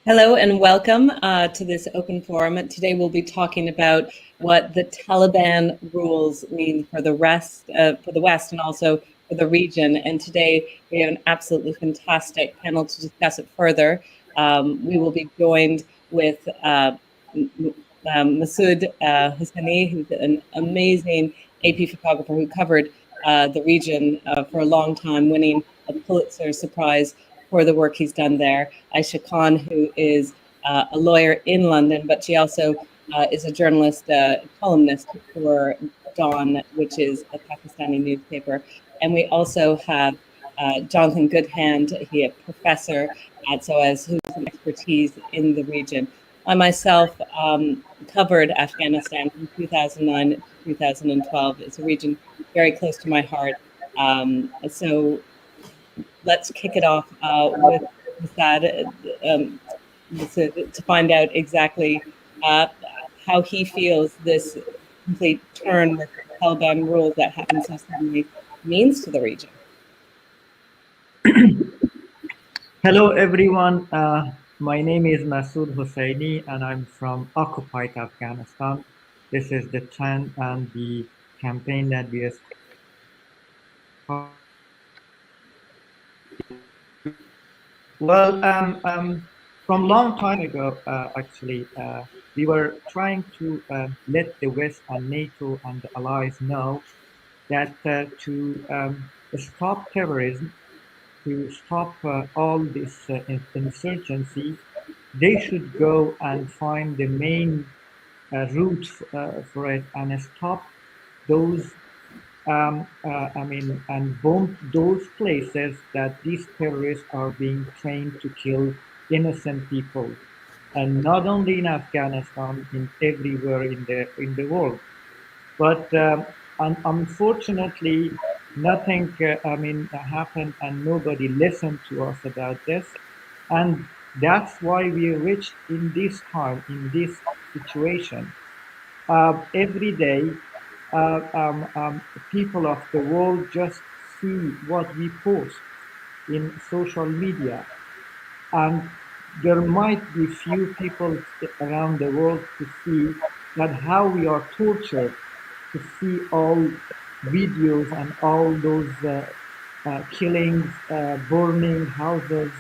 Hello and welcome to this open forum. Today we'll be talking about what the Taliban rules mean for the West and also for the region. And today we have an absolutely fantastic panel to discuss it further. We will be joined with Masood Hosseini, who's an amazing AP photographer who covered the region for a long time, winning a Pulitzer Prize for the work he's done there. Aisha Khan, who is a lawyer in London, but she also is a journalist, columnist for Dawn, which is a Pakistani newspaper. And we also have Jonathan Goodhand, he a professor at SOAS, who's an expertise in the region. I myself covered Afghanistan from 2009 to 2012. It's a region very close to my heart. So let's kick it off with Masad to find out exactly how he feels this complete turn with Taliban rules that happened so suddenly means to the region. Hello, everyone. My name is Masood Hosseini, and I'm from occupied Afghanistan. This is the trend and the campaign that we are. Well, from long time ago, actually, we were trying to let the West and NATO and the allies know that to stop terrorism, to stop all this insurgency, they should go and find the main route for it and stop those, and bomb those places that these terrorists are being trained to kill innocent people, and not only in Afghanistan, in everywhere in the world. But unfortunately, nothing happened, and nobody listened to us about this. And that's why we reached in this time, in this situation. Every day, people of the world just see what we post in social media. And there might be few people around the world to see that how we are tortured, to see all videos and all those killings, burning houses,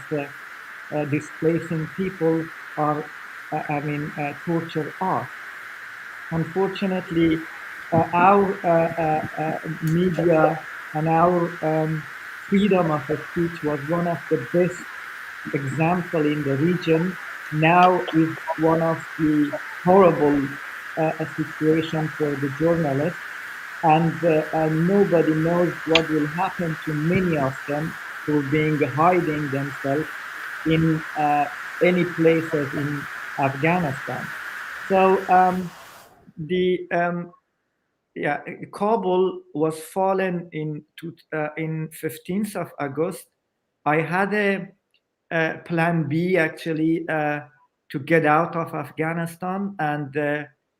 displacing people are, torture us. Unfortunately, our media and our freedom of speech was one of the best example in the region. Now is one of the horrible situation for the journalists, and nobody knows what will happen to many of them who are being hiding themselves in any places in Afghanistan. So the yeah, Kabul was fallen in 15th of August. I had a plan B actually to get out of Afghanistan, and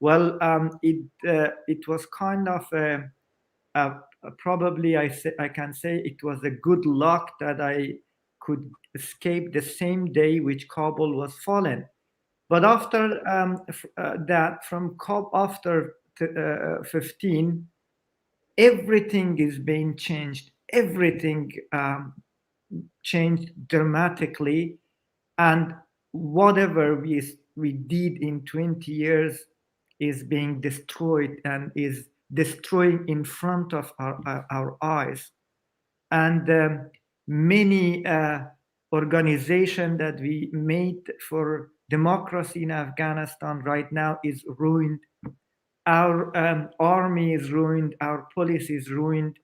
it was kind of probably I can say it was a good luck that I could escape the same day which Kabul was fallen. But after that, from after 15, everything is being changed. Everything changed dramatically, and whatever we did in 20 years is being destroyed and is destroying in front of our eyes. And many organization that we made for democracy in Afghanistan right now is ruined. Our army is ruined, our police is ruined,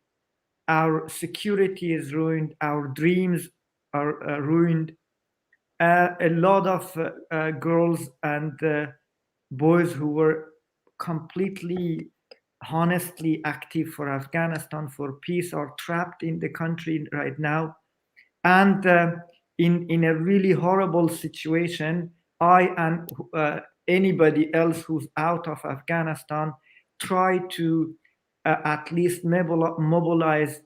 our security is ruined, our dreams are ruined. A lot of girls and boys who were completely honestly active for Afghanistan, for peace, are trapped in the country right now. And in a really horrible situation, I and anybody else who's out of Afghanistan try to at least mobilize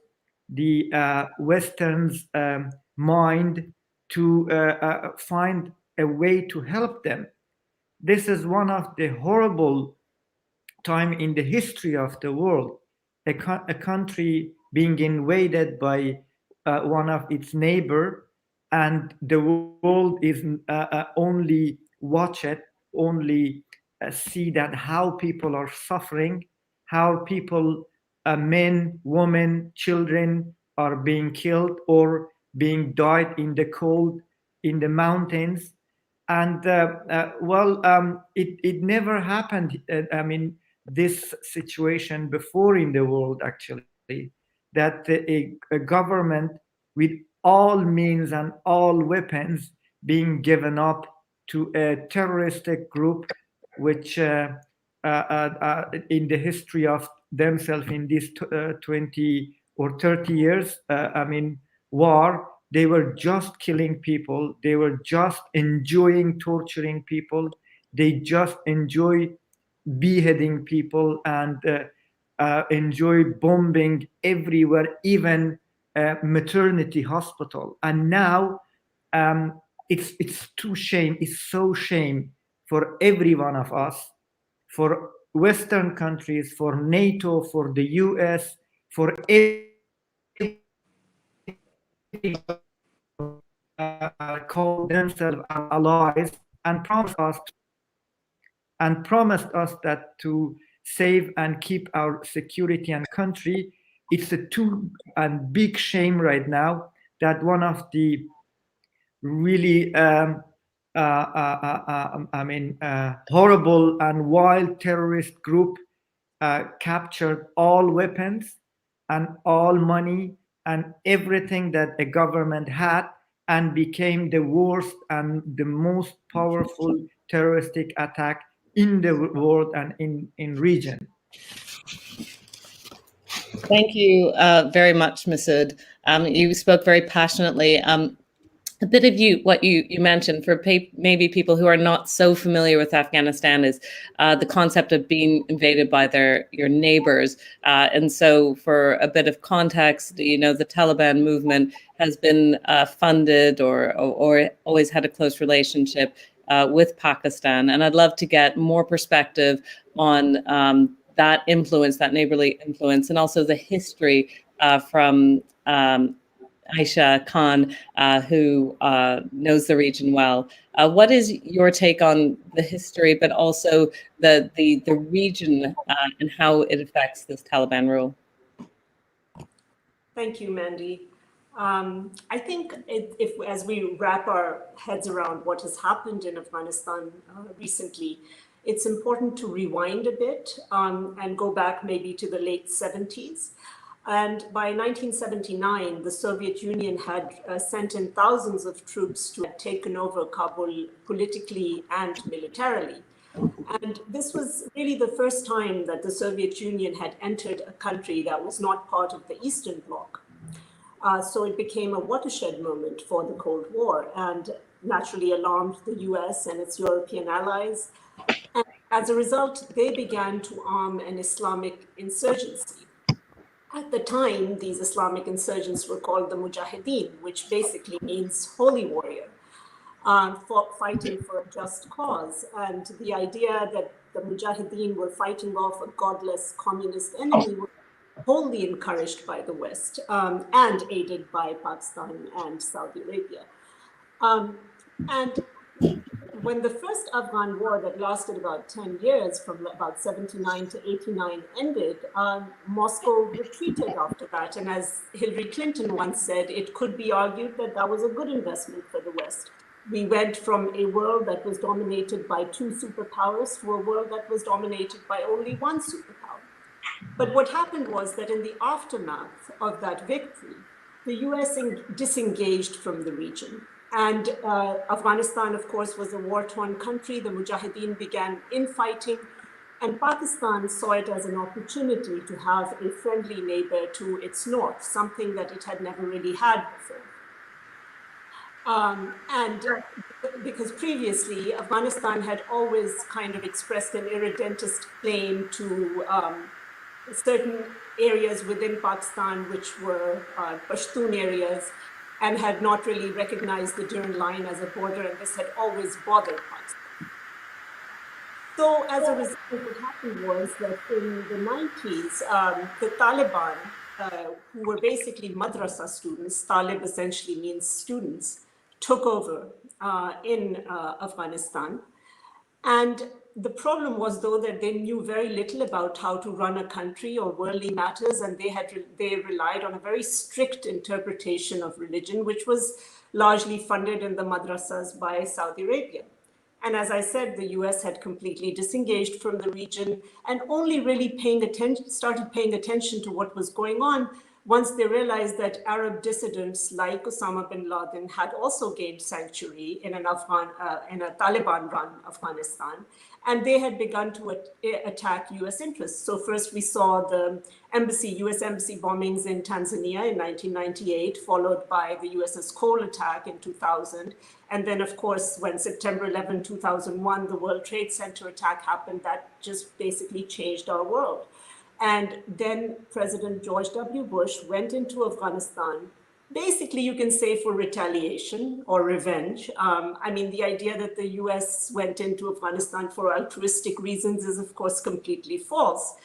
the Western's mind to find a way to help them. This is one of the horrible time in the history of the world, a country being invaded by one of its neighbor, and the world is only watch it, only see that how people are suffering, how people, men, women, children are being killed or being died in the cold, in the mountains. And it never happened. I mean, this situation before in the world, actually, that a government with all means and all weapons being given up to a terroristic group, which in the history of themselves in these 20 or 30 years, war, they were just killing people, they were just enjoying torturing people, they just enjoy beheading people, and enjoy bombing everywhere, even maternity hospital. And now it's too shame. It's so shame for every one of us, for Western countries, for NATO, for the US, for call themselves allies and promised us that to save and keep our security and country. It's a too and big shame right now that one of the really horrible and wild terrorist group captured all weapons and all money and everything that a government had, and became the worst and the most powerful terroristic attack in the world and in region. Thank you very much, Masood. You spoke very passionately. A bit of what you mentioned for maybe people who are not so familiar with Afghanistan is the concept of being invaded by your neighbors. And so for a bit of context, the Taliban movement has been funded or always had a close relationship with Pakistan. And I'd love to get more perspective on that influence, that neighborly influence, and also the history from Aisha Khan, who knows the region well. What is your take on the history, but also the region and how it affects this Taliban rule? Thank you, Mandy. I think if as we wrap our heads around what has happened in Afghanistan recently, it's important to rewind a bit and go back maybe to the late 70s. And by 1979, the Soviet Union had sent in thousands of troops to have taken over Kabul politically and militarily. And this was really the first time that the Soviet Union had entered a country that was not part of the Eastern Bloc. So it became a watershed moment for the Cold War, and naturally alarmed the US and its European allies. And as a result, they began to arm an Islamic insurgency. At the time, these Islamic insurgents were called the Mujahideen, which basically means holy warrior, fighting for a just cause. And the idea that the Mujahideen were fighting off a godless communist enemy was wholly encouraged by the West and aided by Pakistan and Saudi Arabia. And when the first Afghan war that lasted about 10 years, from about 79 to 89 ended, Moscow retreated after that. And as Hillary Clinton once said, it could be argued that that was a good investment for the West. We went from a world that was dominated by two superpowers to a world that was dominated by only one superpower. But what happened was that in the aftermath of that victory, the US disengaged from the region. And Afghanistan, of course, was a war-torn country. The Mujahideen began infighting, and Pakistan saw it as an opportunity to have a friendly neighbor to its north, something that it had never really had before. Because previously, Afghanistan had always kind of expressed an irredentist claim to certain areas within Pakistan, which were Pashtun areas, and had not really recognized the Durand Line as a border, and this had always bothered Pakistan. So as a result, what happened was that in the 90s, the Taliban, who were basically madrasa students, Talib essentially means students, took over in Afghanistan. And the problem was, though, that they knew very little about how to run a country or worldly matters, and they relied on a very strict interpretation of religion, which was largely funded in the madrasas by Saudi Arabia. And as I said, the US had completely disengaged from the region and only really started paying attention to what was going on once they realized that Arab dissidents like Osama bin Laden had also gained sanctuary in a Taliban-run Afghanistan, and they had begun to attack US interests. So first we saw the US embassy bombings in Tanzania in 1998, followed by the USS Cole attack in 2000. And then, of course, when September 11, 2001, the World Trade Center attack happened, that just basically changed our world. And then President George W. Bush went into Afghanistan, basically, you can say, for retaliation or revenge. I mean, the idea that the US went into Afghanistan for altruistic reasons is, of course, completely false.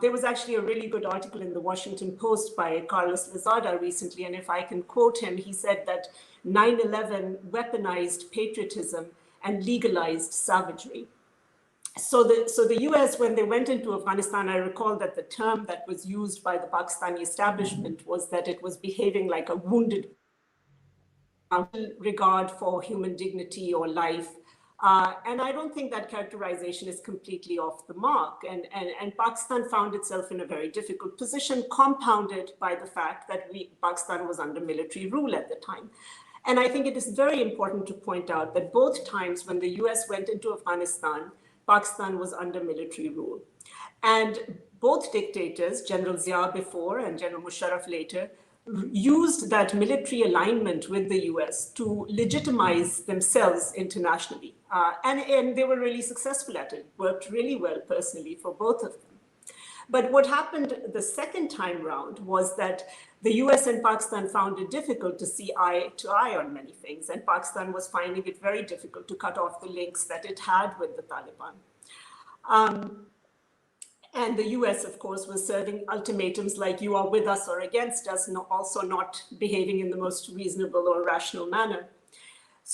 There was actually a really good article in the Washington Post by Carlos Lozada recently, and if I can quote him, he said that 9/11 weaponized patriotism and legalized savagery. So the US, when they went into Afghanistan, I recall that the term that was used by the Pakistani establishment was that it was behaving like a wounded regard for human dignity or life. And I don't think that characterization is completely off the mark. And Pakistan found itself in a very difficult position, compounded by the fact that Pakistan was under military rule at the time. And I think it is very important to point out that both times when the US went into Afghanistan, Pakistan was under military rule. And both dictators, General Zia before and General Musharraf later, used that military alignment with the US to legitimize themselves internationally. And they were really successful at it, worked really well personally for both of them. But what happened the second time round was that the US and Pakistan found it difficult to see eye to eye on many things, and Pakistan was finding it very difficult to cut off the links that it had with the Taliban. And the US, of course, was serving ultimatums like you are with us or against us, also not behaving in the most reasonable or rational manner.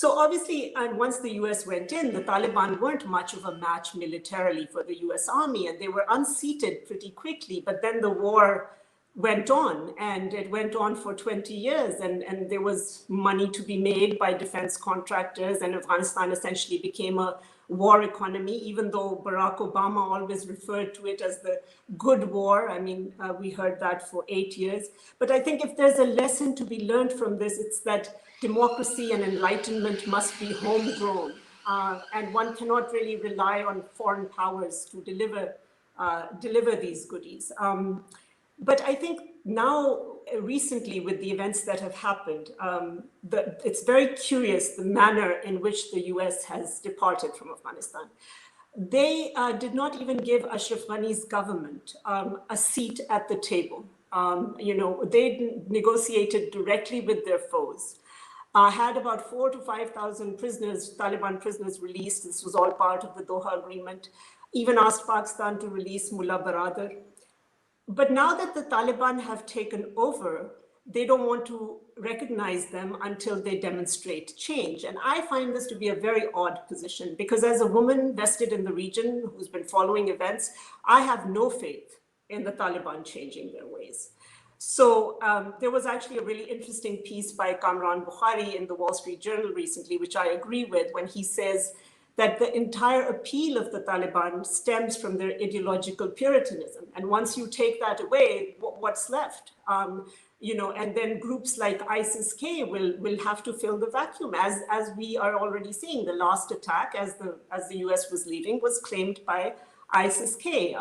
So obviously, and once the US went in, the Taliban weren't much of a match militarily for the US Army, and they were unseated pretty quickly. But then the war went on, and it went on for 20 years, and there was money to be made by defense contractors, and Afghanistan essentially became a war economy, even though Barack Obama always referred to it as the good war. I mean, we heard that for 8 years. But I think if there's a lesson to be learned from this, it's that democracy and enlightenment must be homegrown. And one cannot really rely on foreign powers to deliver these goodies. But I think now, recently, with the events that have happened, it's very curious the manner in which the US has departed from Afghanistan. They did not even give Ashraf Ghani's government a seat at the table. They negotiated directly with their foes. Had about 4,000 to 5,000 prisoners, Taliban prisoners released. This was all part of the Doha Agreement. Even asked Pakistan to release Mullah Baradar. But now that the Taliban have taken over, they don't want to recognize them until they demonstrate change. And I find this to be a very odd position, because as a woman vested in the region who's been following events, I have no faith in the Taliban changing their ways. So there was actually a really interesting piece by Kamran Bukhari in the Wall Street Journal recently, which I agree with, when he says that the entire appeal of the Taliban stems from their ideological puritanism. And once you take that away, what's left? And then groups like ISIS-K will have to fill the vacuum, as we are already seeing. The last attack, as the US was leaving, was claimed by ISIS-K,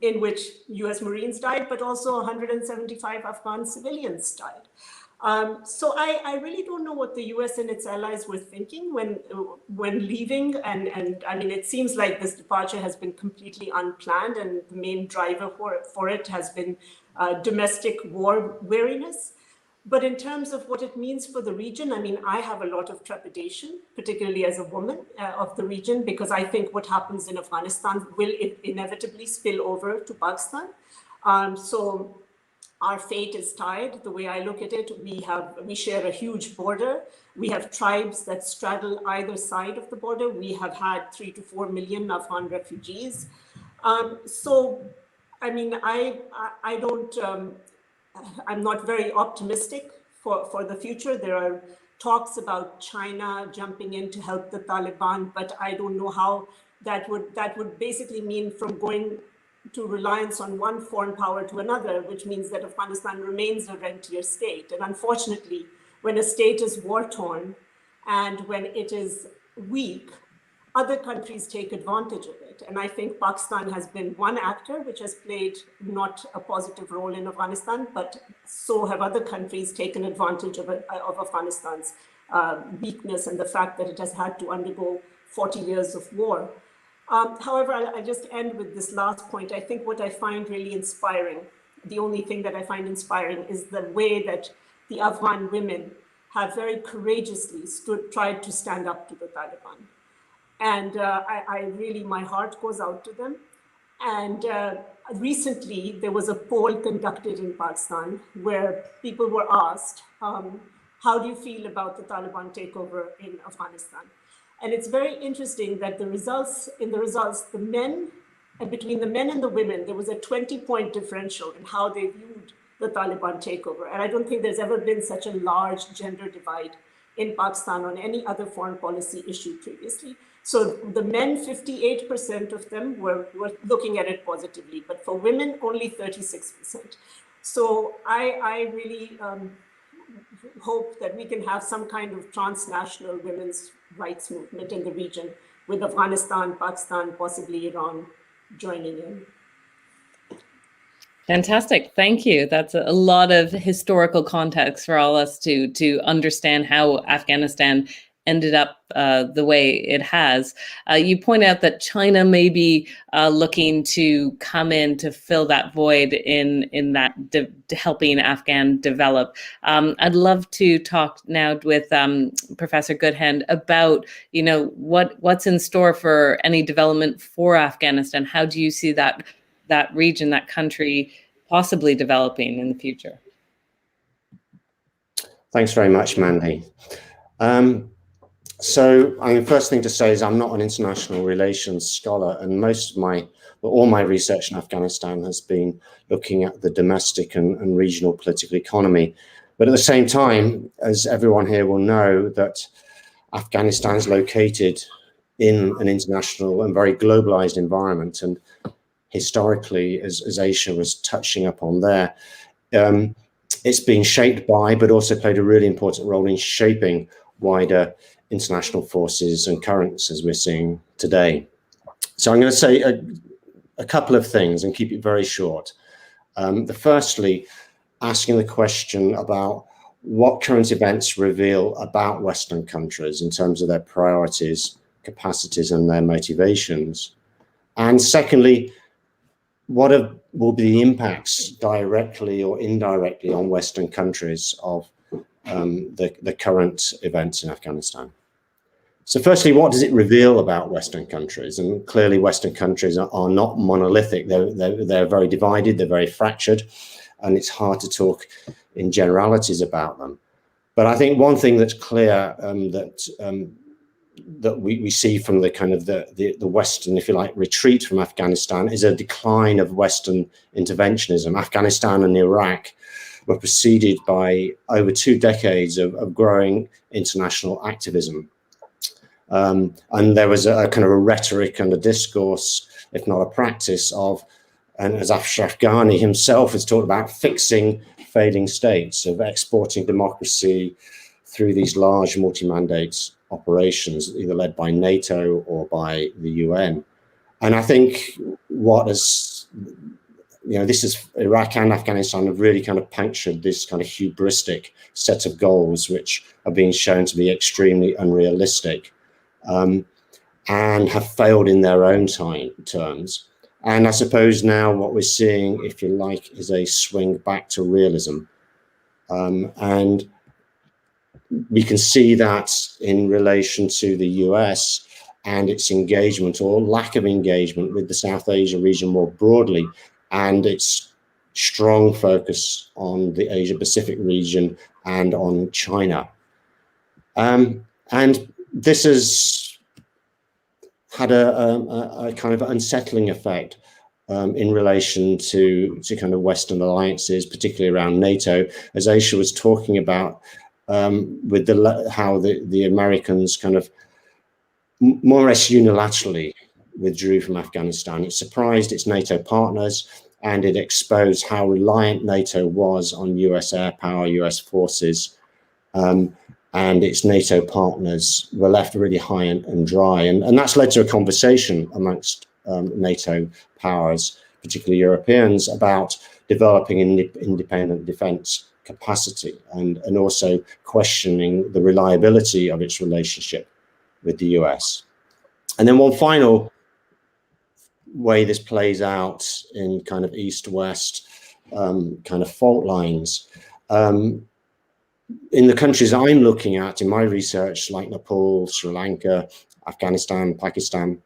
in which US Marines died, but also 175 Afghan civilians died. So I really don't know what the US and its allies were thinking when leaving. And I mean, it seems like this departure has been completely unplanned, and the main driver for it has been domestic war weariness. But in terms of what it means for the region, I mean, I have a lot of trepidation, particularly as a woman of the region, because I think what happens in Afghanistan will inevitably spill over to Pakistan. So our fate is tied. The way I look at it, we share a huge border. We have tribes that straddle either side of the border. We have had 3 to 4 million Afghan refugees. So, I mean, I don't. I'm not very optimistic for the future. There are talks about China jumping in to help the Taliban, but I don't know how that would basically mean from going to reliance on one foreign power to another, which means that Afghanistan remains a rentier state. And unfortunately, when a state is war-torn and when it is weak, other countries take advantage of it. And I think Pakistan has been one actor which has played not a positive role in Afghanistan, but so have other countries taken advantage of Afghanistan's weakness and the fact that it has had to undergo 40 years of war. However, I'll just end with this last point. I think what I find really inspiring, the only thing that I find inspiring is the way that the Afghan women have very courageously tried to stand up to the Taliban. And I really, my heart goes out to them. And recently, there was a poll conducted in Pakistan where people were asked, how do you feel about the Taliban takeover in Afghanistan? And it's very interesting that the men, and between the men and the women, there was a 20-point differential in how they viewed the Taliban takeover. And I don't think there's ever been such a large gender divide in Pakistan on any other foreign policy issue previously. So the men, 58% of them were looking at it positively, but for women, only 36%. So I really hope that we can have some kind of transnational women's rights movement in the region with Afghanistan, Pakistan, possibly Iran joining in. Fantastic. Thank you. That's a lot of historical context for all us to understand how Afghanistan ended up the way it has. You point out that China may be looking to come in to fill that void in that helping Afghan develop. I'd love to talk now with Professor Goodhand about, what's in store for any development for Afghanistan. How do you see that region, that country possibly developing in the future? Thanks very much, Mandy. So, first thing to say is I'm not an international relations scholar, and all my research in Afghanistan has been looking at the domestic and regional political economy. But at the same time, as everyone here will know, that Afghanistan is located in an international and very globalized environment, and historically, as Aisha was touching upon there, it's been shaped by, but also played a really important role in shaping wider international forces and currents as we're seeing today. So I'm going to say a couple of things and keep it very short. Firstly, asking the question about what current events reveal about Western countries in terms of their priorities, capacities, and their motivations. And secondly, what will be the impacts directly or indirectly on Western countries of the current events in Afghanistan? So firstly, what does it reveal about Western countries? And clearly Western countries are not monolithic. They're very divided, they're very fractured, and it's hard to talk in generalities about them. But I think one thing that's clear that we see from the kind of the Western, if you like, retreat from Afghanistan is a decline of Western interventionism. Afghanistan and Iraq were preceded by over 2 decades of growing international activism. And there was a kind of a rhetoric and a discourse, if not a practice of, and as Ashraf Ghani himself has talked about, fixing failing states, of exporting democracy through these large multi-mandate operations, either led by NATO or by the UN. And I think this is Iraq and Afghanistan have really kind of punctured this kind of hubristic set of goals, which are being shown to be extremely unrealistic, and have failed in their own terms. And I suppose now what we're seeing, if you like, is a swing back to realism. And we can see that in relation to the US and its engagement or lack of engagement with the South Asia region more broadly, and its strong focus on the Asia Pacific region and on China. And this has had a kind of unsettling effect in relation to kind of Western alliances, particularly around NATO, as Aisha was talking about, with how the Americans kind of more or less unilaterally withdrew from Afghanistan. It surprised its NATO partners, and it exposed how reliant NATO was on US air power, US forces, and its NATO partners were left really high and dry. And that's led to a conversation amongst NATO powers, particularly Europeans, about developing an independent defense capacity and also questioning the reliability of its relationship with the US. And then one final way this plays out in kind of East-West kind of fault lines. In the countries I'm looking at in my research, like Nepal, Sri Lanka, Afghanistan, Pakistan,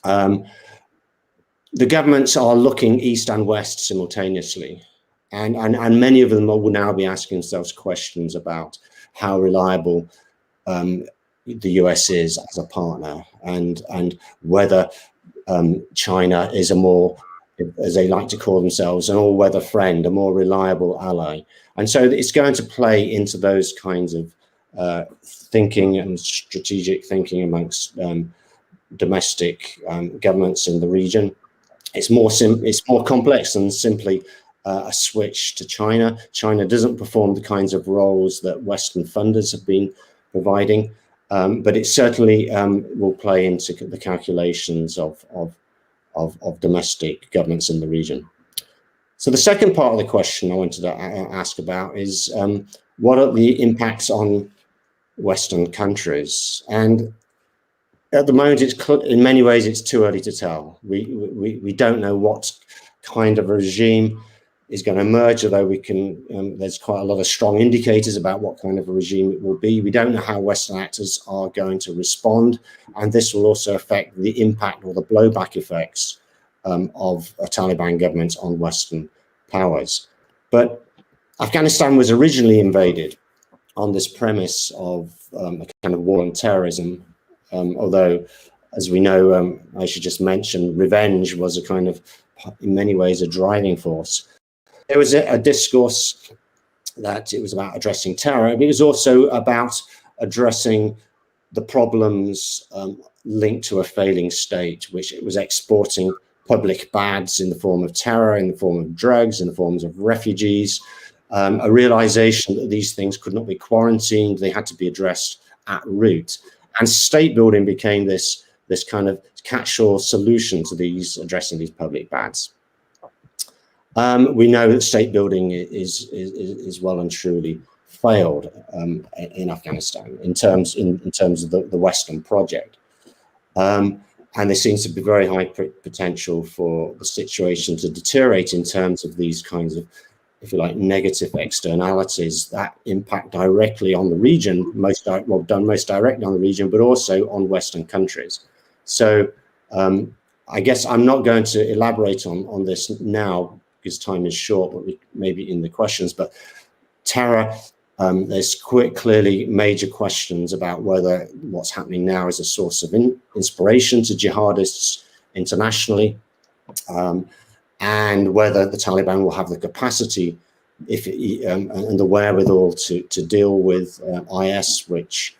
the governments are looking east and west simultaneously. And many of them will now be asking themselves questions about how reliable the US is as a partner, and whether China is a more, as they like to call themselves, an all-weather friend, a more reliable ally. And so it's going to play into those kinds of thinking and strategic thinking amongst domestic governments in the region. It's more complex than simply a switch to China. China doesn't perform the kinds of roles that Western funders have been providing, but it certainly will play into the calculations of domestic governments in the region. So the second part of the question I wanted to ask about is what are the impacts on Western countries? And at the moment, in many ways, it's too early to tell. We don't know what kind of regime is going to emerge, although we can, there's quite a lot of strong indicators about what kind of a regime it will be. We don't know how Western actors are going to respond, and this will also affect the impact or the blowback effects of a Taliban government on Western powers. But Afghanistan was originally invaded on this premise of a kind of war on terrorism, although, as we know, I should just mention, revenge was a kind of, in many ways, a driving force. There was a discourse that it was about addressing terror, but it was also about addressing the problems linked to a failing state, which it was exporting public bads in the form of terror, in the form of drugs, in the forms of refugees, a realization that these things could not be quarantined, they had to be addressed at root. And state building became this kind of catch-all solution to addressing these public bads. We know that state building is well and truly failed in Afghanistan in terms of the Western project. And there seems to be very high potential for the situation to deteriorate in terms of these kinds of, if you like, negative externalities that impact directly on the region, most directly on the region, but also on Western countries. So I guess I'm not going to elaborate on this now because time is short, but maybe in the questions. But terror, there's clearly major questions about whether what's happening now is a source of inspiration to jihadists internationally, and whether the Taliban will have the capacity and the wherewithal to deal with IS, which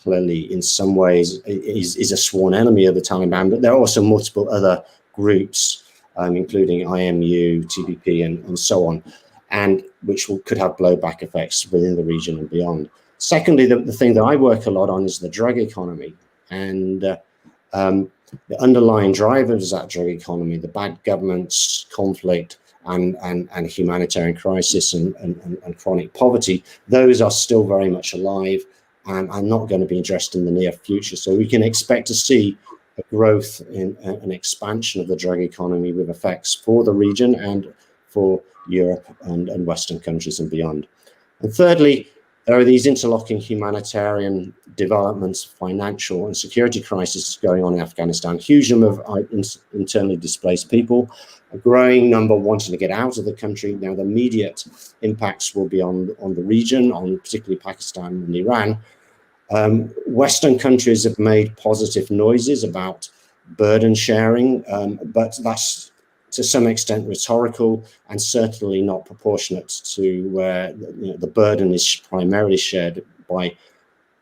clearly in some ways is a sworn enemy of the Taliban, but there are also multiple other groups, including IMU, TPP, and so on, and which could have blowback effects within the region and beyond. Secondly, the thing that I work a lot on is the drug economy, and the underlying drivers of that drug economy, the bad governance, conflict, and humanitarian crisis and chronic poverty, those are still very much alive and are not going to be addressed in the near future. So we can expect to see a growth in an expansion of the drug economy with effects for the region and for Europe and Western countries and beyond. And thirdly, there are these interlocking humanitarian developments, financial and security crises going on in Afghanistan, huge number of internally displaced people, a growing number wanting to get out of the country. Now, the immediate impacts will be on the region, on particularly Pakistan and Iran. Western countries have made positive noises about burden sharing, but that's to some extent rhetorical and certainly not proportionate to where the burden is primarily shared by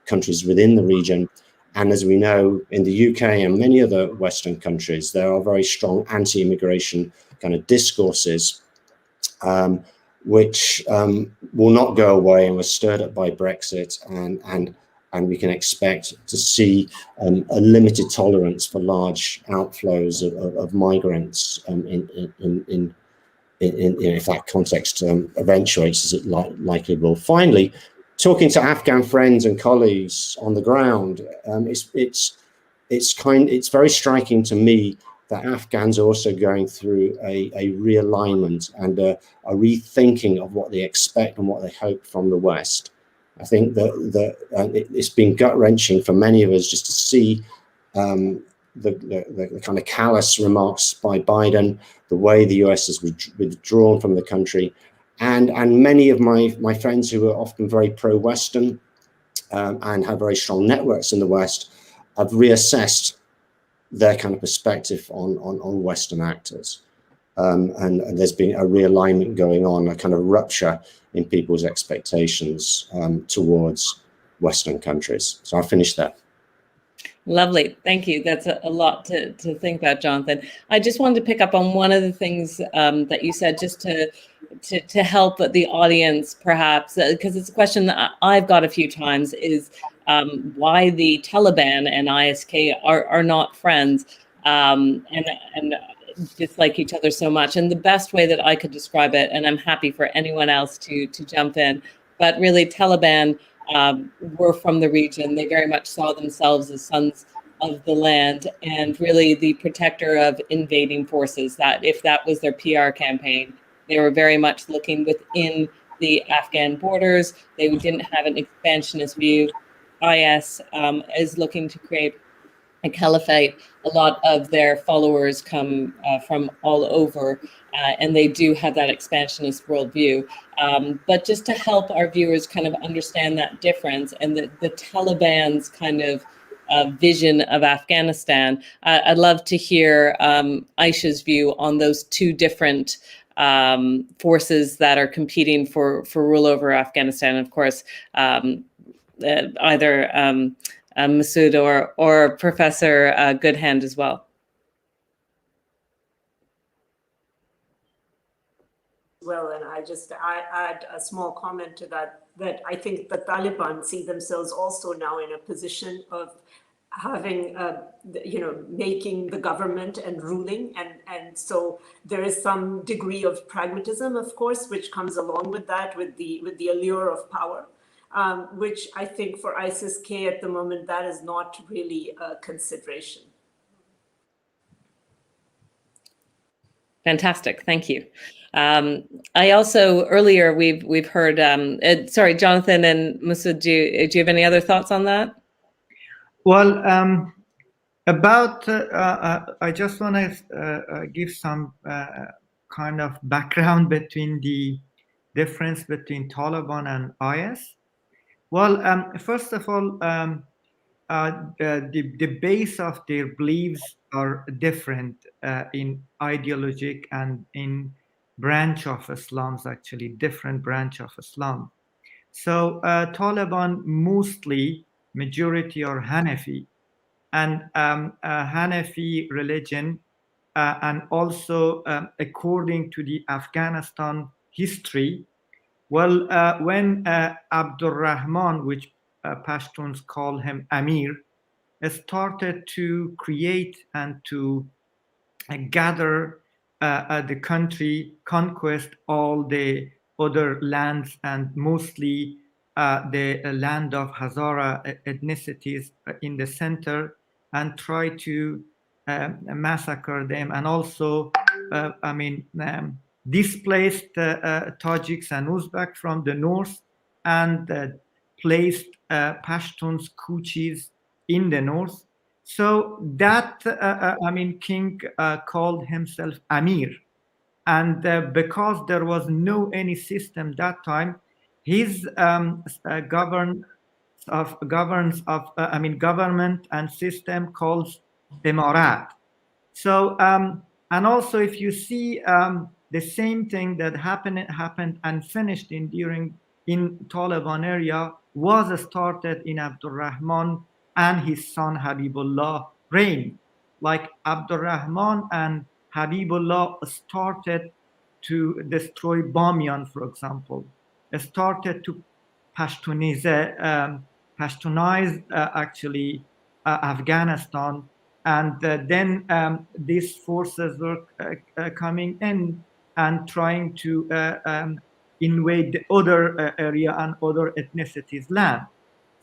countries within the region. And as we know, in the UK and many other Western countries, there are very strong anti-immigration kind of discourses, which will not go away and were stirred up by Brexit, and we can expect to see a limited tolerance for large outflows of migrants if that context eventuates, as it likely will. Finally, talking to Afghan friends and colleagues on the ground, it's very striking to me that Afghans are also going through a realignment and a rethinking of what they expect and what they hope from the West. I think that it's been gut-wrenching for many of us just to see the kind of callous remarks by Biden, the way the US has withdrawn from the country, and many of my friends who are often very pro-Western and have very strong networks in the West have reassessed their kind of perspective on Western actors. And there's been a realignment going on, a kind of rupture in people's expectations towards Western countries. So I'll finish there. Lovely. Thank you. That's a lot to think about, Jonathan. I just wanted to pick up on one of the things that you said, just to help the audience, perhaps, because it's a question that I've got a few times, is why the Taliban and ISK are not friends and dislike each other so much. And the best way that I could describe it, and I'm happy for anyone else to jump in, but really Taliban were from the region. They very much saw themselves as sons of the land and really the protector of invading forces. That if that was their PR campaign, they were very much looking within the Afghan borders. They didn't have an expansionist view. IS is looking to create a caliphate. A lot of their followers come from all over, and they do have that expansionist worldview. But just to help our viewers kind of understand that difference and the Taliban's kind of vision of Afghanistan, I'd love to hear Aisha's view on those two different forces that are competing for rule over Afghanistan. Of course, either Masood or Professor Goodhand as well. Well, and I add a small comment to that I think the Taliban see themselves also now in a position of having, making the government and ruling. And so there is some degree of pragmatism, of course, which comes along with that, with the allure of power. Which I think for ISIS-K at the moment, that is not really a consideration. Fantastic, thank you. I also, earlier we've heard, sorry, Jonathan and Masood, do you have any other thoughts on that? Well, I just want to give some kind of background between the difference between Taliban and IS. Well, first of all, the base of their beliefs are different in ideologic and in branch of Islam's, actually different branch of Islam. So Taliban mostly majority are Hanafi, and Hanafi religion, and also according to the Afghanistan history. Well, when Abdul Rahman, which Pashtuns call him Amir, started to create and to gather the country, conquest all the other lands, and mostly the land of Hazara ethnicities in the center, and try to massacre them, and also, displaced Tajiks and Uzbek from the north and placed Pashtuns, Kuchis in the north. So that, king called himself Amir. And because there was no any system that time, his government and system called Emarat. So and also if you see the same thing that happened and finished in Taliban area was started in Abdurrahman and his son Habibullah reign. Like Abdurrahman and Habibullah started to destroy Bamiyan, for example, started to Pashtunize actually Afghanistan, and then these forces were coming in and trying to invade the other area and other ethnicities' land.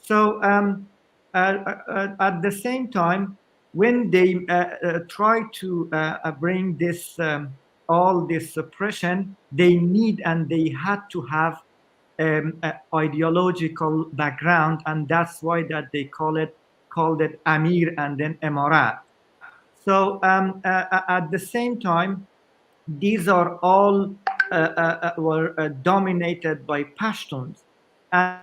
So at the same time, when they try to bring this all this suppression, they need and they had to have ideological background, and that's why that they called it Amir and then Emarat. So at the same time, these are all were dominated by Pashtuns, and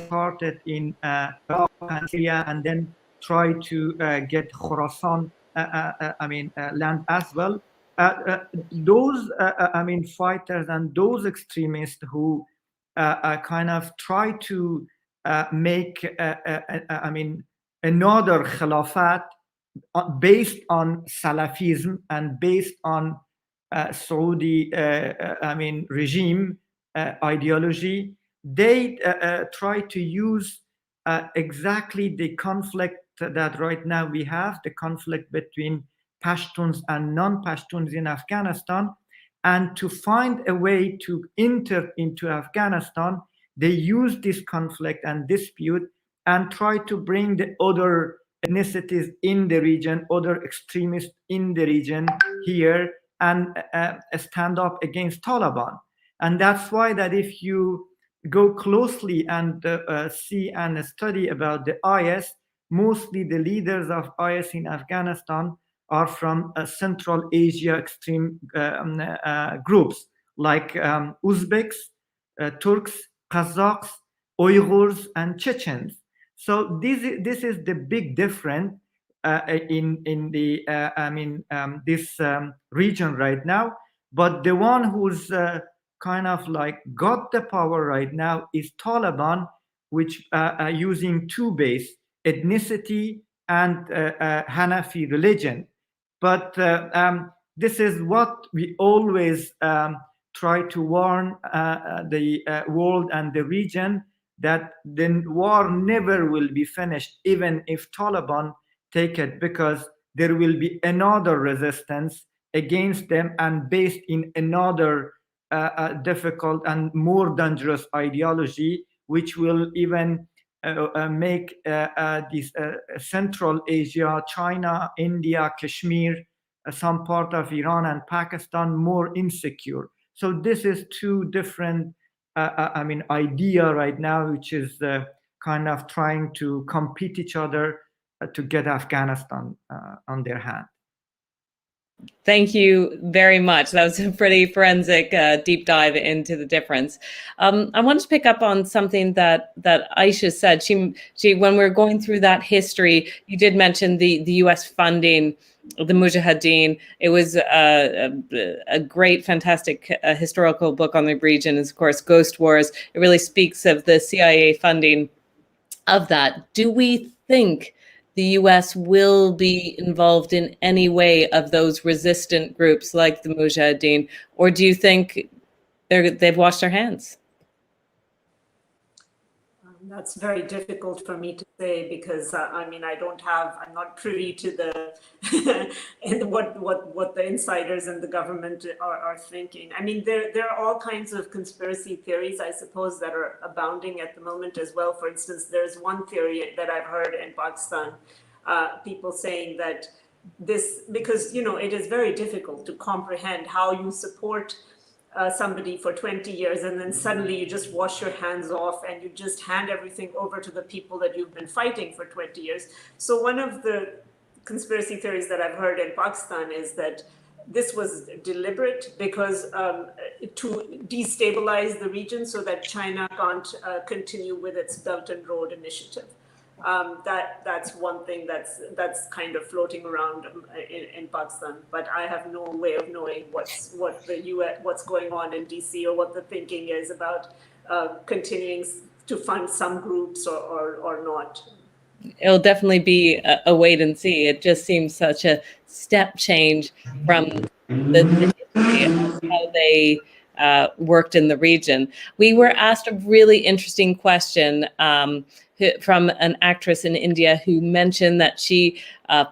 started in Iraq and Syria, and then try to get Khorasan, land as well. Those, fighters and those extremists who kind of try to make, another Khilafat based on Salafism and based on Saudi, regime ideology. They try to use exactly the conflict that right now we have, the conflict between Pashtuns and non-Pashtuns in Afghanistan, and to find a way to enter into Afghanistan. They use this conflict and dispute and try to bring the other ethnicities in the region, other extremists in the region here, and stand up against Taliban. And that's why that if you go closely and see and study about the IS, mostly the leaders of IS in Afghanistan are from Central Asia extreme groups like Uzbeks, Turks, Kazakhs, Uyghurs, and Chechens. So this is the big difference in the this region right now. But the one who's kind of like got the power right now is Taliban, which are using two base, ethnicity and Hanafi religion. But this is what we always try to warn the world and the region, that the war never will be finished, even if Taliban take it, because there will be another resistance against them and based in another difficult and more dangerous ideology, which will even make this Central Asia, China, India, Kashmir, some part of Iran and Pakistan more insecure. So this is two different, idea right now, which is kind of trying to compete each other to get Afghanistan on their hand. Thank you very much. That was a pretty forensic deep dive into the difference. I wanted to pick up on something that Aisha said. She when we're going through that history, you did mention the U.S. funding the Mujahideen. It was a great, fantastic historical book on the region. Is of course Ghost Wars. It really speaks of the CIA funding of that. Do we think the U.S. will be involved in any way of those resistant groups like the Mujahideen, or do you think they've washed their hands? That's very difficult for me to say because I'm not privy to the and what the insiders and the government are thinking. I mean, there are all kinds of conspiracy theories, I suppose, that are abounding at the moment as well. For instance, there's one theory that I've heard in Pakistan, people saying that this, because, you know, it is very difficult to comprehend how you support somebody for 20 years and then suddenly you just wash your hands off and you just hand everything over to the people that you've been fighting for 20 years. So one of the conspiracy theories that I've heard in Pakistan is that this was deliberate because to destabilize the region so that China can't continue with its Belt and Road Initiative. That's one thing that's kind of floating around in Pakistan, but I have no way of knowing what's going on in DC or what the thinking is about continuing to fund some groups or not. It'll definitely be a wait and see. It just seems such a step change from the history of how they worked in the region. We were asked a really interesting question from an actress in India who mentioned that she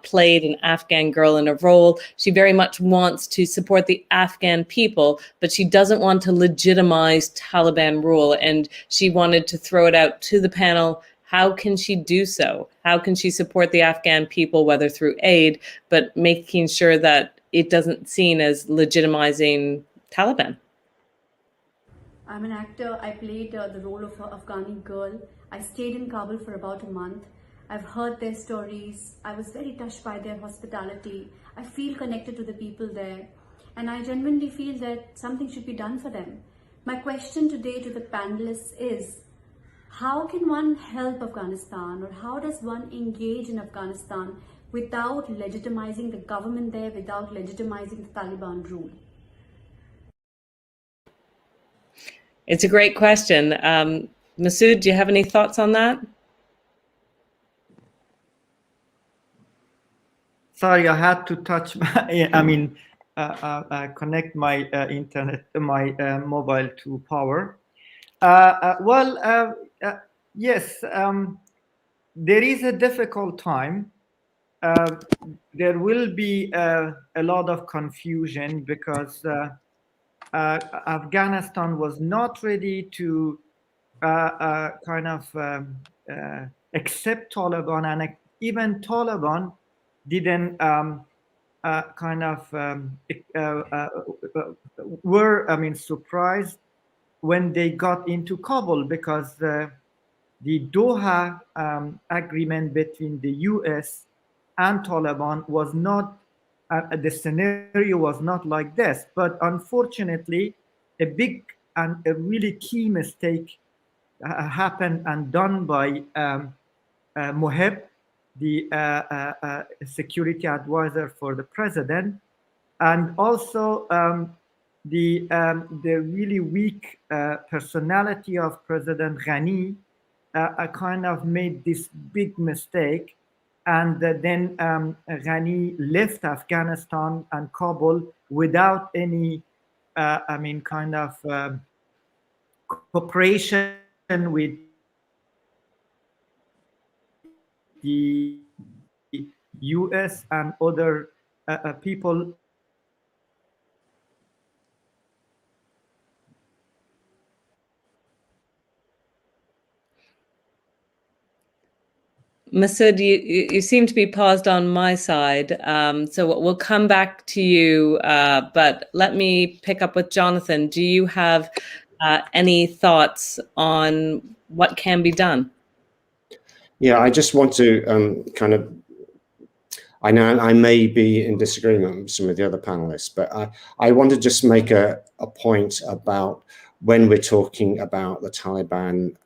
played an Afghan girl in a role. She very much wants to support the Afghan people, but she doesn't want to legitimize Taliban rule. And she wanted to throw it out to the panel. How can she do so? How can she support the Afghan people, whether through aid, but making sure that it doesn't seem as legitimizing Taliban? I'm an actor. I played the role of an Afghani girl. I stayed in Kabul for about a month. I've heard their stories. I was very touched by their hospitality. I feel connected to the people there. And I genuinely feel that something should be done for them. My question today to the panelists is, how can one help Afghanistan, or how does one engage in Afghanistan without legitimizing the government there, without legitimizing the Taliban rule? It's a great question. Masood, do you have any thoughts on that? Sorry, I had to touch connect my internet, my mobile to power. Yes, there is a difficult time. There will be a lot of confusion because Afghanistan was not ready to accept Taliban, and even Taliban didn't were surprised when they got into Kabul, because the Doha agreement between the US and Taliban was not, the scenario was not like this. But unfortunately, a big and a really key mistake happened and done by Mohib, the security advisor for the president, and also the really weak personality of President Ghani kind of made this big mistake. And then Ghani left Afghanistan and Kabul without any, cooperation with the US and other people. Masood, you seem to be paused on my side, so we'll come back to you, but let me pick up with Jonathan. Do you have any thoughts on what can be done? Yeah, I just want to I know I may be in disagreement with some of the other panelists, but I want to just make a point about when we're talking about the Taliban.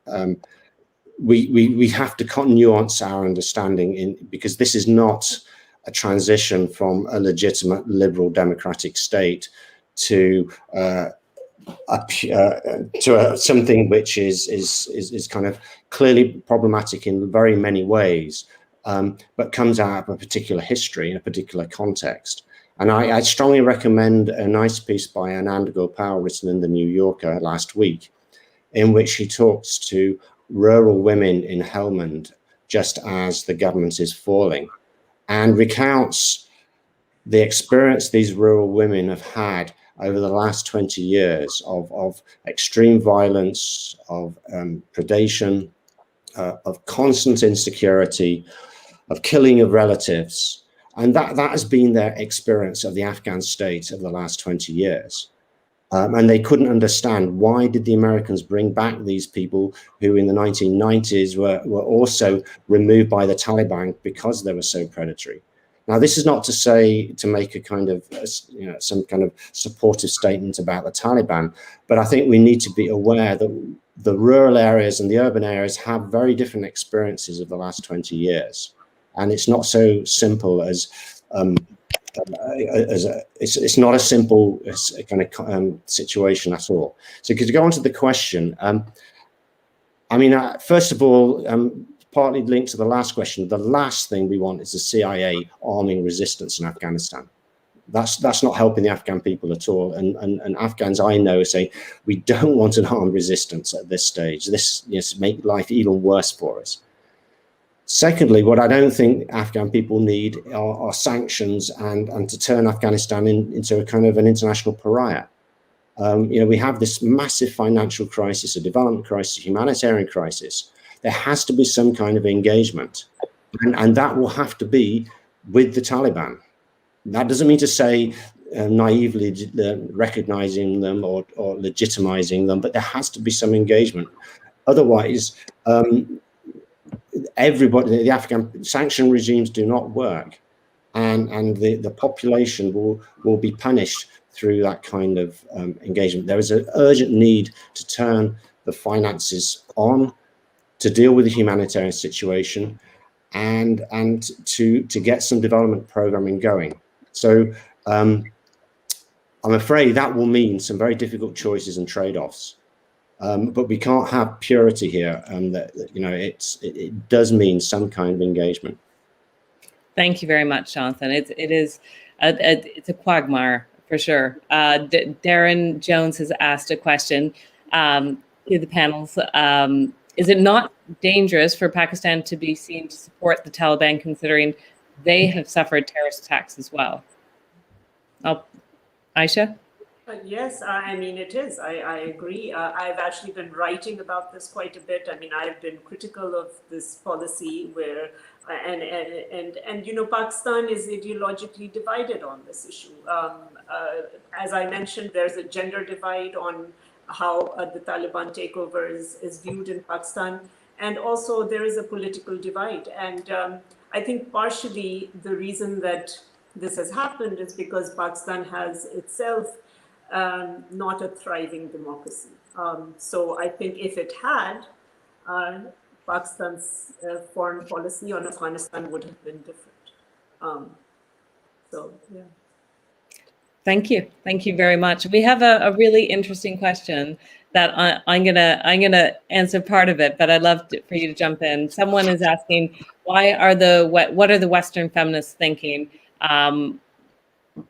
We have to nuance our understanding because this is not a transition from a legitimate liberal democratic state to something which is kind of clearly problematic in very many ways, but comes out of a particular history in a particular context. And I strongly recommend a nice piece by Ananda Gopal written in the New Yorker last week, in which he talks to rural women in Helmand just as the government is falling, and recounts the experience these rural women have had over the last 20 years of extreme violence, of predation, of constant insecurity, of killing of relatives, And that has been their experience of the Afghan state over the last 20 years. And they couldn't understand, why did the Americans bring back these people who in the 1990s were also removed by the Taliban because they were so predatory. Now, this is not to say, to make a kind of, some kind of supportive statement about the Taliban, but I think we need to be aware that the rural areas and the urban areas have very different experiences of the last 20 years. And it's not so simple as, it's not a simple kind of situation at all. So to go on to the question, I mean, first of all, partly linked to the last question, the last thing we want is the CIA arming resistance in Afghanistan. That's not helping the Afghan people at all. And Afghans I know are saying, we don't want an armed resistance at this stage. This make life even worse for us. Secondly, what I don't think Afghan people need are sanctions and to turn Afghanistan into a kind of an international pariah. We have this massive financial crisis, a development crisis, a humanitarian crisis. There has to be some kind of engagement, and that will have to be with the Taliban. That doesn't mean to say naively recognizing them or legitimizing them, but there has to be some engagement. Otherwise, everybody, the Afghan sanction regimes do not work, and the population will be punished through that kind of engagement. There is an urgent need to turn the finances on, to deal with the humanitarian situation, and to get some development programming going. So I'm afraid that will mean some very difficult choices and trade-offs. But we can't have purity here, it does mean some kind of engagement. Thank you very much, Jonathan. It's a quagmire for sure. Darren Jones has asked a question to the panels. Is it not dangerous for Pakistan to be seen to support the Taliban, considering they have suffered terrorist attacks as well? Aisha? Yes, I mean, it is. I agree. I've actually been writing about this quite a bit. I mean, I've been critical of this policy where, Pakistan is ideologically divided on this issue. As I mentioned, there's a gender divide on how the Taliban takeover is viewed in Pakistan. And also there is a political divide. And I think partially the reason that this has happened is because Pakistan has itself not a thriving democracy. So I think if it had, Pakistan's foreign policy on Afghanistan would have been different. So, yeah. Thank you. Thank you very much. We have a really interesting question that I'm gonna answer part of it, but I'd love for you to jump in. Someone is asking, what are the Western feminists thinking?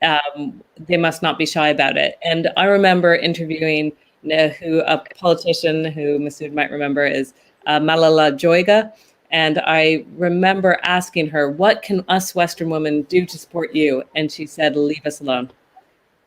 They must not be shy about it. And I remember interviewing a politician who Masood might remember is Malala Joyga. And I remember asking her, what can us Western women do to support you? And she said, leave us alone.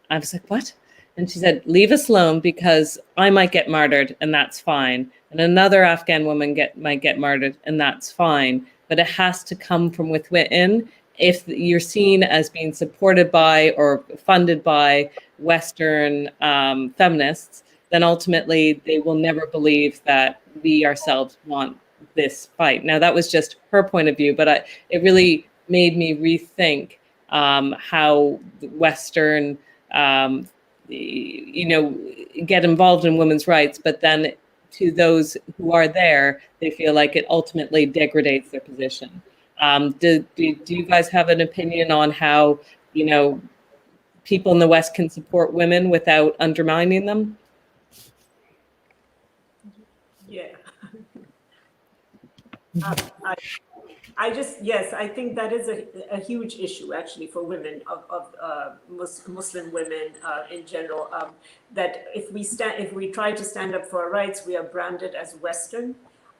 I was like, what? And she said, leave us alone because I might get martyred and that's fine. And another Afghan woman might get martyred and that's fine. But it has to come from within. If you're seen as being supported by or funded by Western feminists, then ultimately they will never believe that we ourselves want this fight. Now, that was just her point of view, but it really made me rethink how Western get involved in women's rights, but then to those who are there, they feel like it ultimately degrades their position. Do you guys have an opinion on how, people in the West can support women without undermining them? Yeah. I think that is a huge issue actually for women of Muslim women in general. That if we try to stand up for our rights, we are branded as Western,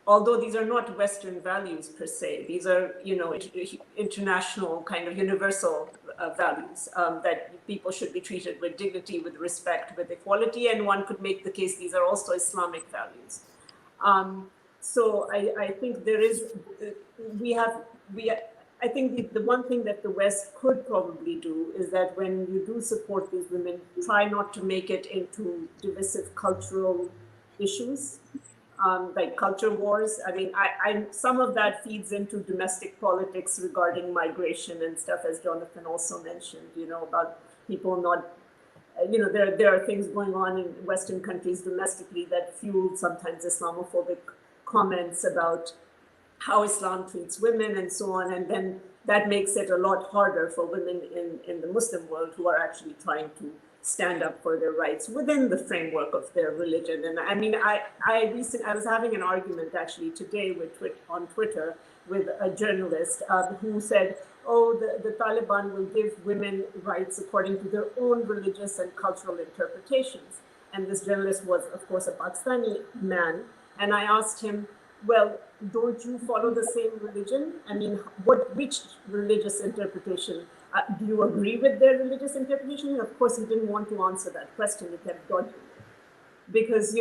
although these are not Western values per se. These are international kind of universal values that people should be treated with dignity, with respect, with equality, and one could make the case these are also Islamic values. So I think there is, I I think the one thing that the West could probably do is that when you do support these women, try not to make it into divisive cultural issues, like culture wars. I mean, some of that feeds into domestic politics regarding migration and stuff, as Jonathan also mentioned, about people not, there are things going on in Western countries domestically that fuel sometimes Islamophobic comments about how Islam treats women and so on. And then that makes it a lot harder for women in the Muslim world who are actually trying to stand up for their rights within the framework of their religion. And I mean, I was having an argument actually today on Twitter with a journalist who said, oh, the Taliban will give women rights according to their own religious and cultural interpretations. And this journalist was, of course, a Pakistani man. And I asked him, well, don't you follow the same religion? I mean, which religious interpretation? Do you agree with their religious interpretation? And of course, he didn't want to answer that question. He kept dodging it. Because,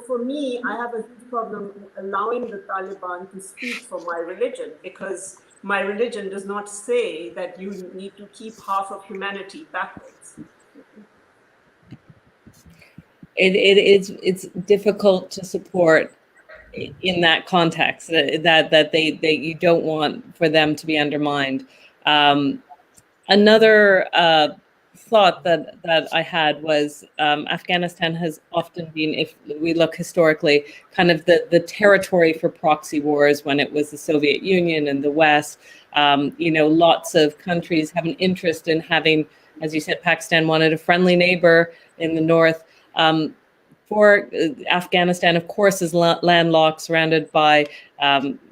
for me, I have a huge problem allowing the Taliban to speak for my religion, because my religion does not say that you need to keep half of humanity backwards. It's difficult to support in that context, that you don't want for them to be undermined. Another thought that I had was Afghanistan has often been, if we look historically, kind of the territory for proxy wars when it was the Soviet Union and the West. Lots of countries have an interest in having, as you said, Pakistan wanted a friendly neighbor in the north. For Afghanistan, of course, is landlocked, surrounded by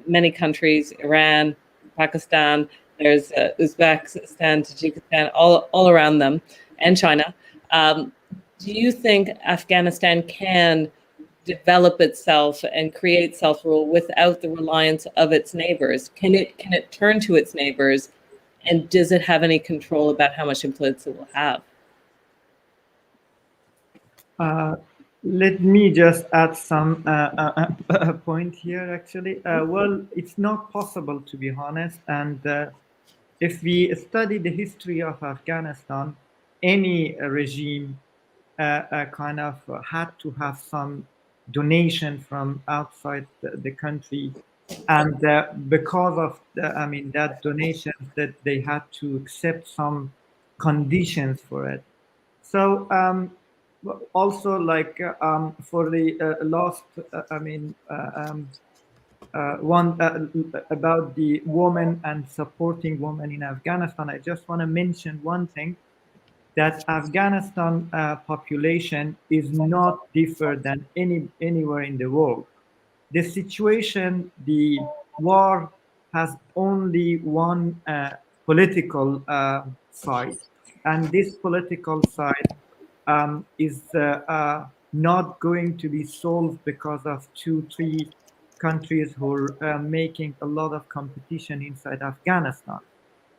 many countries, Iran, Pakistan, there's Uzbekistan, Tajikistan, all around them, and China. Do you think Afghanistan can develop itself and create self-rule without the reliance of its neighbors? Can it turn to its neighbors, and does it have any control about how much influence it will have? Let me just add some point here, actually. Well, it's not possible, to be honest. And if we study the history of Afghanistan, any regime kind of had to have some donation from outside the country. And because of, that donation, that they had to accept some conditions for it. So, also, like for the last, one about the women and supporting women in Afghanistan, I just want to mention one thing, that Afghanistan population is not different than anywhere in the world. The situation, the war has only one political side, and this political side is not going to be solved because of 2-3 countries who are making a lot of competition inside Afghanistan.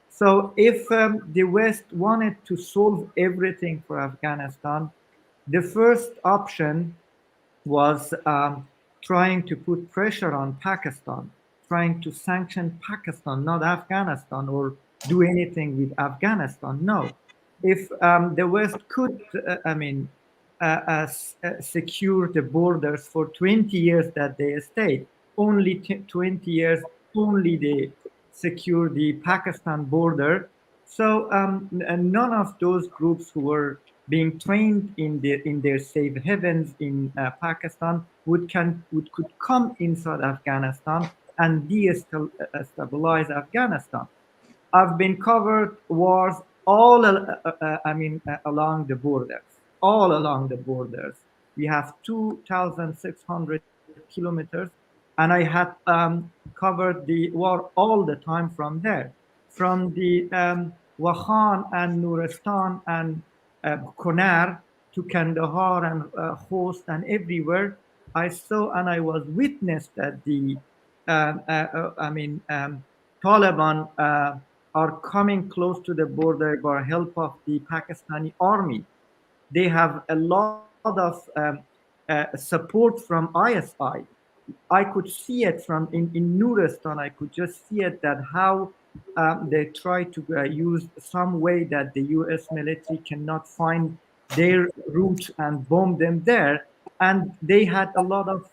So if the West wanted to solve everything for Afghanistan, the first option was trying to put pressure on Pakistan, trying to sanction Pakistan, not Afghanistan, or do anything with Afghanistan. No. If the West could, secure the borders for 20 years that they stayed, only 20 years, only they secure the Pakistan border. So none of those groups who were being trained in their safe havens in Pakistan could come inside Afghanistan and destabilize Afghanistan. I've been covered wars all along the borders. All along the borders, we have 2,600 kilometers, and I had covered the war all the time from there, from the Wakhan and Nuristan and Konar to Kandahar and Khost and everywhere. I saw and I was witness that the Taliban are coming close to the border by help of the Pakistani army. They have a lot of support from ISI. I could see it from in Nuristan. I could just see it that how they try to use some way that the U.S. military cannot find their route and bomb them there. And they had a lot of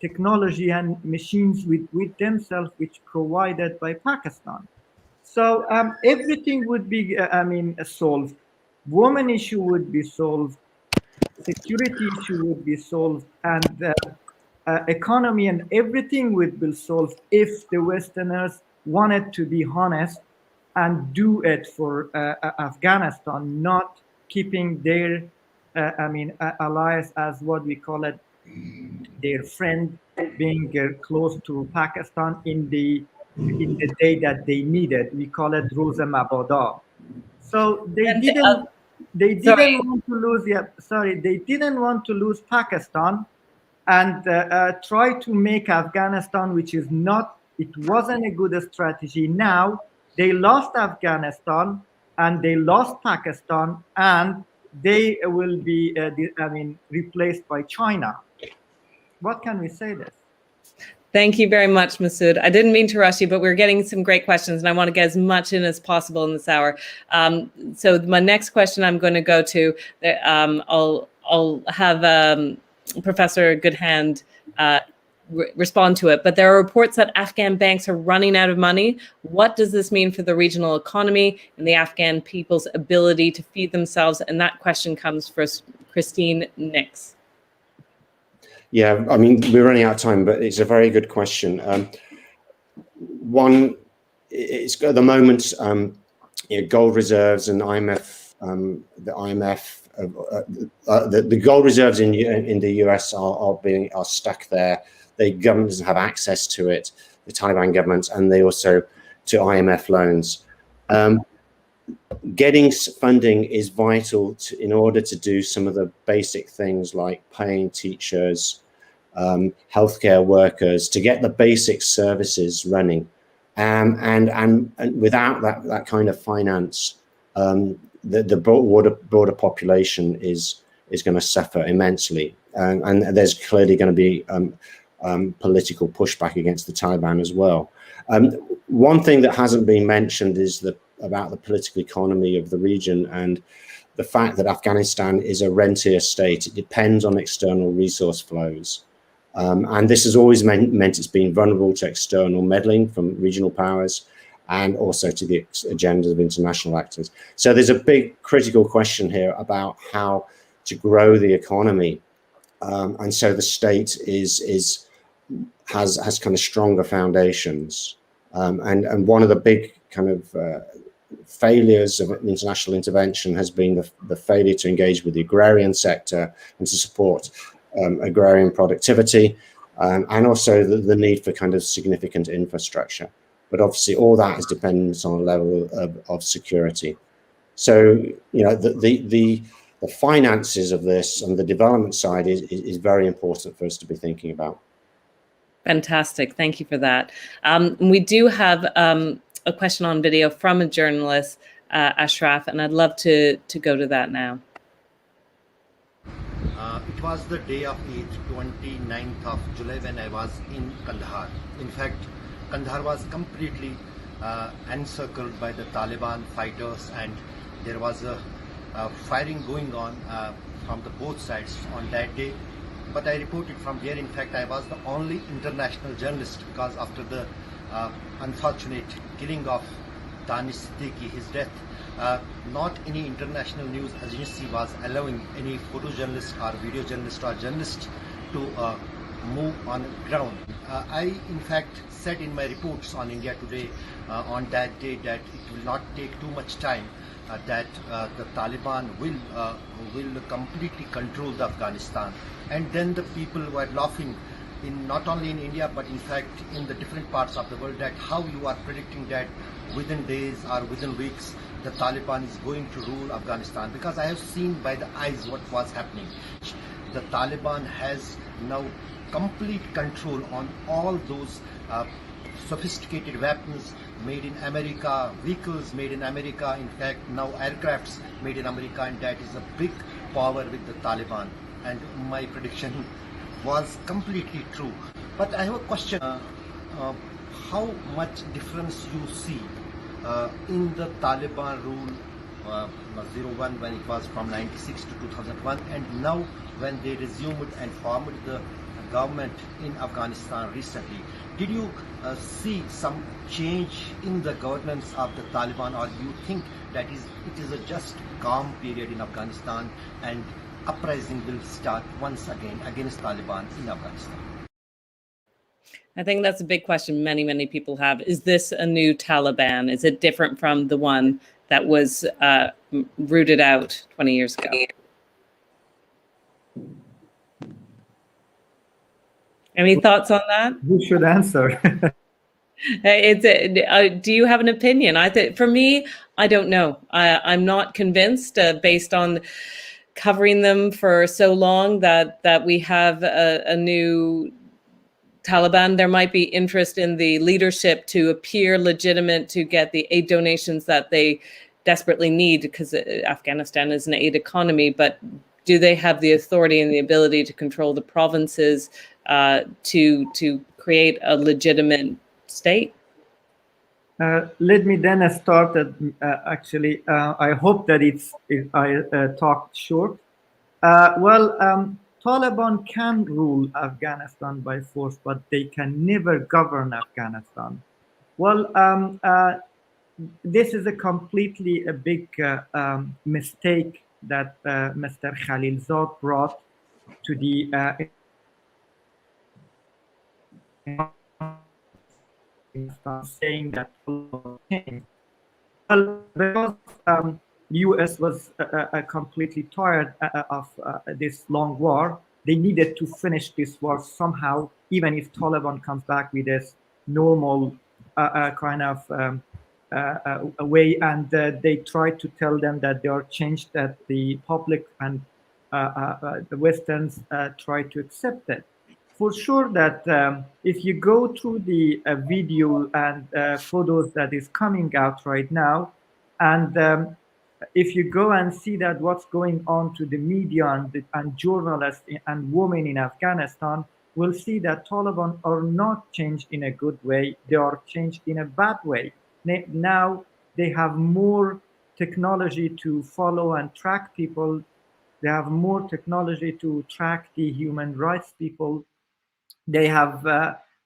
technology and machines with themselves, which provided by Pakistan. So everything would be, solved. Women issue would be solved. Security issue would be solved, and the economy and everything would be solved if the Westerners wanted to be honest and do it for Afghanistan, not keeping their, allies as what we call it, their friend, being close to Pakistan in the day that they needed. We call it Roza Mabada. So they didn't want to lose. Yeah, sorry, they didn't want to lose Pakistan, and try to make Afghanistan, which is not. It wasn't a good strategy. Now they lost Afghanistan and they lost Pakistan, and they will be, replaced by China. What can we say this? Thank you very much, Masood. I didn't mean to rush you, but we're getting some great questions, and I want to get as much in as possible in this hour. So my next question I'm going to go to, I'll have Professor Goodhand respond to it. But there are reports that Afghan banks are running out of money. What does this mean for the regional economy and the Afghan people's ability to feed themselves? And that question comes for Christine Nix. Yeah, I mean, we're running out of time, but it's a very good question. One, it's at the moment, gold reserves and IMF, the gold reserves in the US are stuck there. The government doesn't have access to it, the Taliban government, and they also to IMF loans. Getting funding is vital in order to do some of the basic things like paying teachers, healthcare workers, to get the basic services running, and without that kind of finance, the broader population is going to suffer immensely, and there's clearly going to be political pushback against the Taliban as well. One thing that hasn't been mentioned is about the political economy of the region and the fact that Afghanistan is a rentier state. It depends on external resource flows. And this has always meant it's been vulnerable to external meddling from regional powers and also to the agendas of international actors. So there's a big critical question here about how to grow the economy. And so the state has kind of stronger foundations. And one of the big kind of failures of international intervention has been the failure to engage with the agrarian sector and to support agrarian productivity, and also the need for kind of significant infrastructure. But obviously all that is dependent on a level of security. So, you know, the finances of this and the development side is very important for us to be thinking about. Fantastic. Thank you for that. We do have a question on video from a journalist, Ashraf, and I'd love to go to that now. It was the day of Eid, 29th of July, when I was in Kandahar. In fact, Kandahar was completely encircled by the Taliban fighters, and there was a firing going on from the both sides on that day. But I reported from here. In fact, I was the only international journalist, because after the unfortunate killing of Danish Siddiqui, his death, not any international news agency was allowing any photojournalist or video journalist or journalist to move on ground. I in fact said in my reports on India Today on that day that it will not take too much time, that the Taliban will completely control the Afghanistan. And then the people were laughing, not only in India but in fact in the different parts of the world, that how you are predicting that within days or within weeks the Taliban is going to rule Afghanistan. Because I have seen by the eyes what was happening. The Taliban has now complete control on all those sophisticated weapons made in America, vehicles made in America, in fact now aircrafts made in America, and that is a big power with the Taliban. And my prediction was completely true. But I have a question. How much difference you see in the Taliban rule 01 when it was from 96 to 2001, and now when they resumed and formed the government in Afghanistan recently? Did you see some change in the governance of the Taliban, or do you think that it is a just calm period in Afghanistan and uprising will start once again against Taliban in Afghanistan? I think that's a big question many people have. Is this a new Taliban? Is it different from the one that was rooted out 20 years ago? Any thoughts on that? Who should answer? Do you have an opinion? For me, I don't know. I'm not convinced based on covering them for so long that we have a new Taliban. There might be interest in the leadership to appear legitimate, to get the aid donations that they desperately need, because Afghanistan is an aid economy. But do they have the authority and the ability to control the provinces to create a legitimate state? Let me then start. Actually, I hope that I talked short. Taliban can rule Afghanistan by force, but they can never govern Afghanistan. This is a big mistake that Mr. Khalilzad brought to the saying that because U.S. was completely tired of this long war, they needed to finish this war somehow, even if Taliban comes back with this normal kind of a way, and they try to tell them that they are changed, that the public and the Westerns try to accept it. For sure that if you go through the video and photos that is coming out right now, and if you go and see that what's going on to the media and journalists and women in Afghanistan, we'll see that Taliban are not changed in a good way. They are changed in a bad way. Now they have more technology to follow and track people. They have more technology to track the human rights people. They have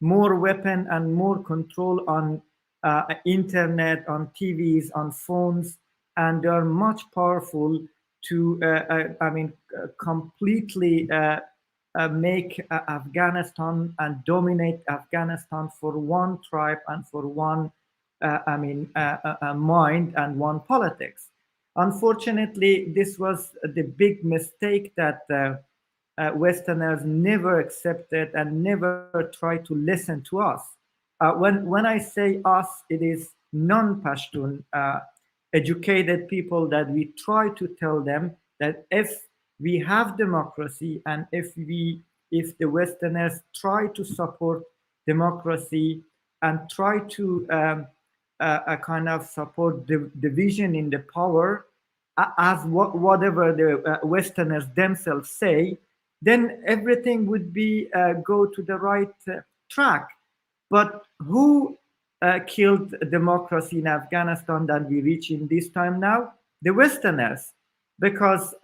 more weapon and more control on internet, on TVs, on phones, and they are much powerful to, completely make Afghanistan and dominate Afghanistan for one tribe and for one, mind and one politics. Unfortunately, this was the big mistake that Westerners never accepted and never tried to listen to us. When I say us, it is non-Pashtun educated people that we try to tell them that if we have democracy and if the Westerners try to support democracy and try to kind of support the division in the power, as whatever the Westerners themselves say, then everything would be go to the right track. But who killed democracy in Afghanistan that we reach in this time now? The Westerners, because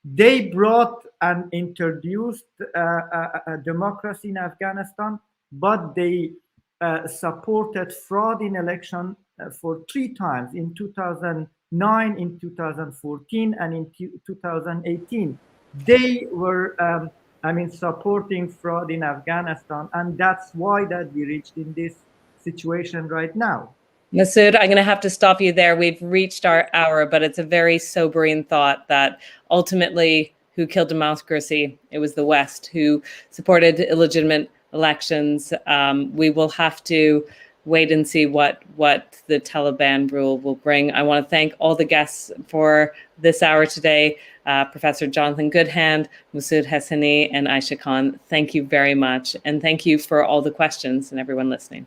they brought and introduced a democracy in Afghanistan, but they supported fraud in election for 3 times, in 2009, in 2014, and in 2018. They were, supporting fraud in Afghanistan, and that's why that we reached in this situation right now. Masood, I'm going to have to stop you there. We've reached our hour, but it's a very sobering thought that ultimately who killed democracy? It was the West who supported illegitimate elections. We will have to wait and see what the Taliban rule will bring. I want to thank all the guests for this hour today. Professor Jonathan Goodhand, Masood Hassani, and Aisha Khan. Thank you very much. And thank you for all the questions and everyone listening.